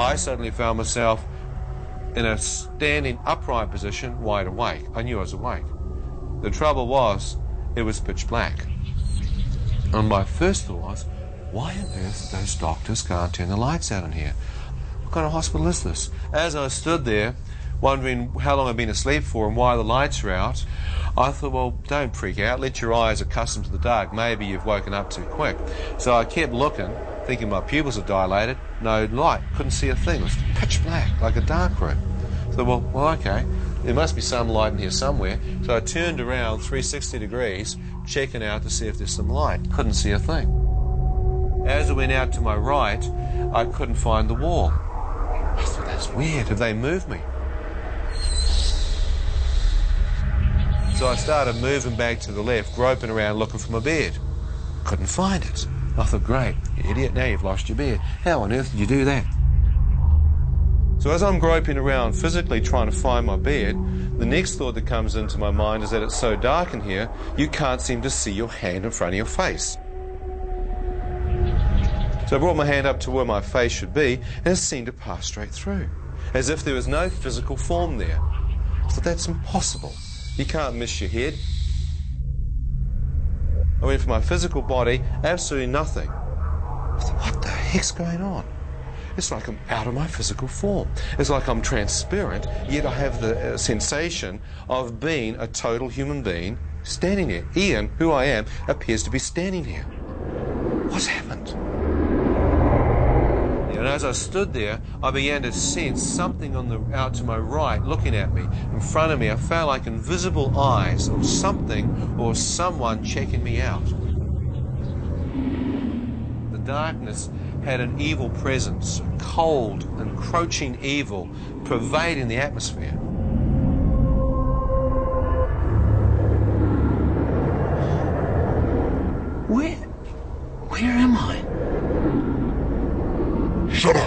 I suddenly found myself in a standing upright position, wide awake. I knew I was awake. The trouble was, it was pitch black. And my first thought was, why on earth those doctors can't turn the lights out in here? What kind of hospital is this? As I stood there, wondering how long I'd been asleep for and why the lights are out, I thought, well, don't freak out. Let your eyes accustom to the dark. Maybe you've woken up too quick. So I kept looking, thinking my pupils had dilated. No light. Couldn't see a thing. It was pitch black, like a dark room. So, well, okay. There must be some light in here somewhere. So I turned around 360 degrees, checking out to see if there's some light. Couldn't see a thing. As I went out to my right, I couldn't find the wall. I thought, that's weird. Have they moved me? So I started moving back to the left, groping around looking for my bed. Couldn't find it. I thought, great, you idiot, now you've lost your bed. How on earth did you do that? So as I'm groping around physically trying to find my bed, the next thought that comes into my mind is that it's so dark in here, you can't seem to see your hand in front of your face. So I brought my hand up to where my face should be, and it seemed to pass straight through, as if there was no physical form there. I thought, that's impossible. You can't miss your head. I went for my physical body, absolutely nothing. I thought, what the heck's going on? It's like I'm out of my physical form. It's like I'm transparent, yet I have the sensation of being a total human being standing there. Ian, who I am, appears to be standing here. What's happened? And as I stood there, I began to sense something out to my right looking at me. In front of me, I felt like invisible eyes of something or someone checking me out. The darkness had an evil presence, a cold, encroaching evil pervading the atmosphere. Where am I? Shut up!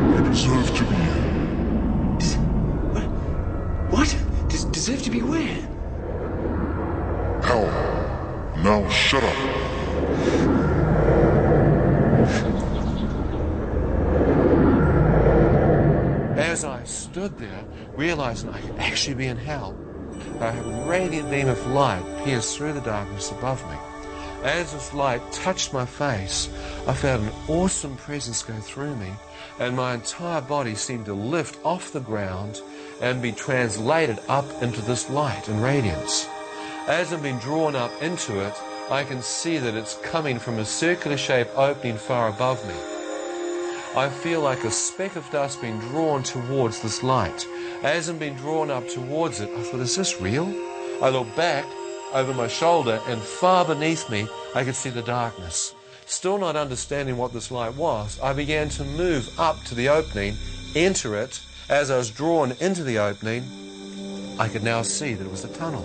You deserve to be here. What? Deserve to be where? Hell. Now shut up. As I stood there, realizing I could actually be in hell, a radiant beam of light pierced through the darkness above me. As this light touched my face, I felt an awesome presence go through me, and my entire body seemed to lift off the ground and be translated up into this light and radiance. As I'm being drawn up into it, I can see that it's coming from a circular-shaped opening far above me. I feel like a speck of dust being drawn towards this light. As I'm being drawn up towards it, I thought, is this real? I looked back over my shoulder, and far beneath me, I could see the darkness. Still not understanding what this light was, I began to move up to the opening, enter it. As I was drawn into the opening, I could now see that it was a tunnel.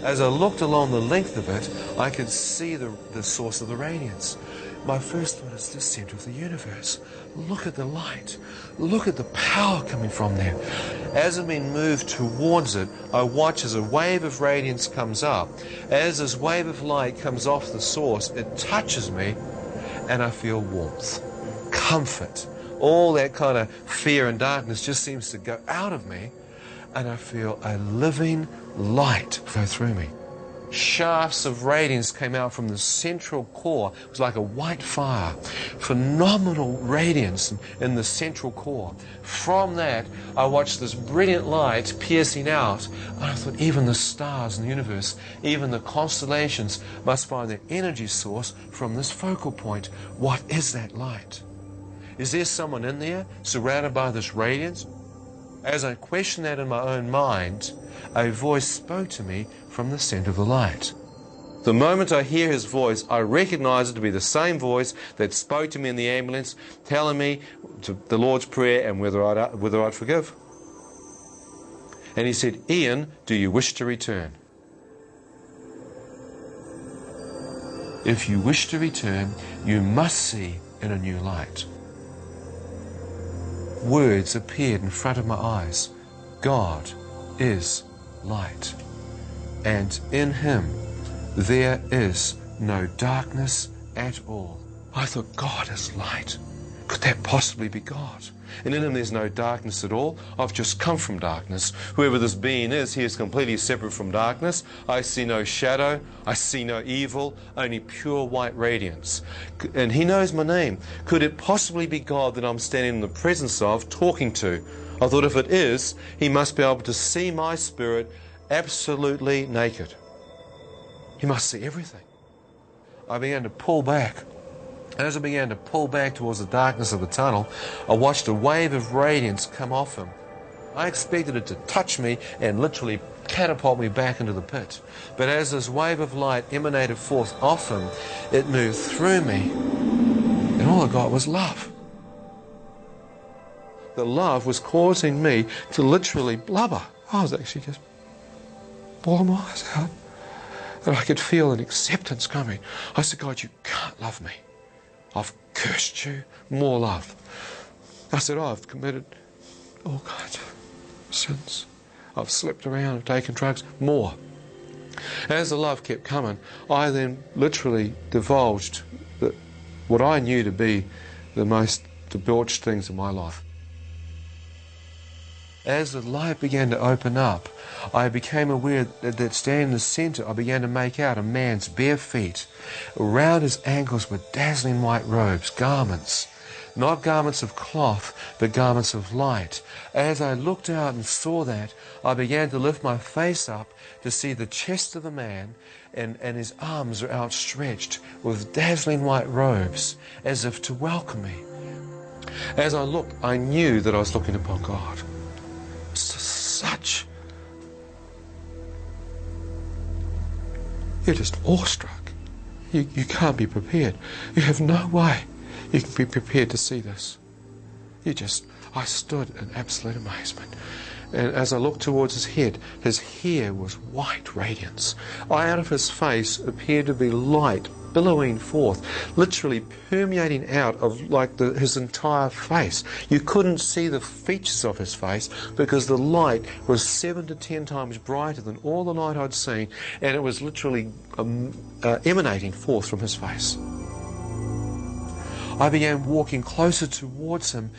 As I looked along the length of it, I could see the source of the radiance. My first thought is the center of the universe. Look at the light. Look at the power coming from there. As I'm being moved towards it, I watch as a wave of radiance comes up. As this wave of light comes off the source, it touches me, and I feel warmth, comfort. All that kind of fear and darkness just seems to go out of me, and I feel a living light go through me. Shafts of radiance came out from the central core. It was like a white fire. Phenomenal radiance in the central core. From that, I watched this brilliant light piercing out. And I thought, even the stars in the universe, even the constellations must find their energy source from this focal point. What is that light? Is there someone in there surrounded by this radiance? As I questioned that in my own mind, a voice spoke to me from the center of the light. The moment I hear his voice, I recognize it to be the same voice that spoke to me in the ambulance, telling me to the Lord's Prayer and whether I'd forgive. And he said, Ian, do you wish to return? If you wish to return, you must see in a new light. Words appeared in front of my eyes. God is light. and in him there is no darkness at all. I thought, God is light. Could that possibly be God? And in him there's no darkness at all. I've just come from darkness. Whoever this being is, he is completely separate from darkness. I see no shadow. I see no evil, only pure white radiance. And he knows my name. Could it possibly be God that I'm standing in the presence of, talking to? I thought if it is, he must be able to see my spirit absolutely naked. He must see everything. I began to pull back. As I began to pull back towards the darkness of the tunnel, I watched a wave of radiance come off him. I expected it to touch me and literally catapult me back into the pit. But as this wave of light emanated forth off him, it moved through me, and all I got was love. The love was causing me to literally blubber. I was actually just bawling my eyes out. And I could feel an acceptance coming. I said, God, you can't love me. I've cursed you. More love. I said, I've committed all kinds of sins. I've slept around, I've taken drugs. More. As the love kept coming, I then literally divulged what I knew to be the most debauched things in my life. As the light began to open up, I became aware that standing in the center, I began to make out a man's bare feet. Around his ankles were dazzling white robes, garments. Not garments of cloth, but garments of light. As I looked out and saw that, I began to lift my face up to see the chest of the man, and his arms are outstretched with dazzling white robes, as if to welcome me. As I looked, I knew that I was looking upon God. You're just awestruck. You can't be prepared. You have no way you can be prepared to see this. I stood in absolute amazement. And as I looked towards his hair was white radiance. Out of his face appeared to be light billowing forth, literally permeating out of his entire face. You couldn't see the features of his face because the light was 7 to 10 times brighter than all the light I'd seen, and it was literally emanating forth from his face. I began walking closer towards him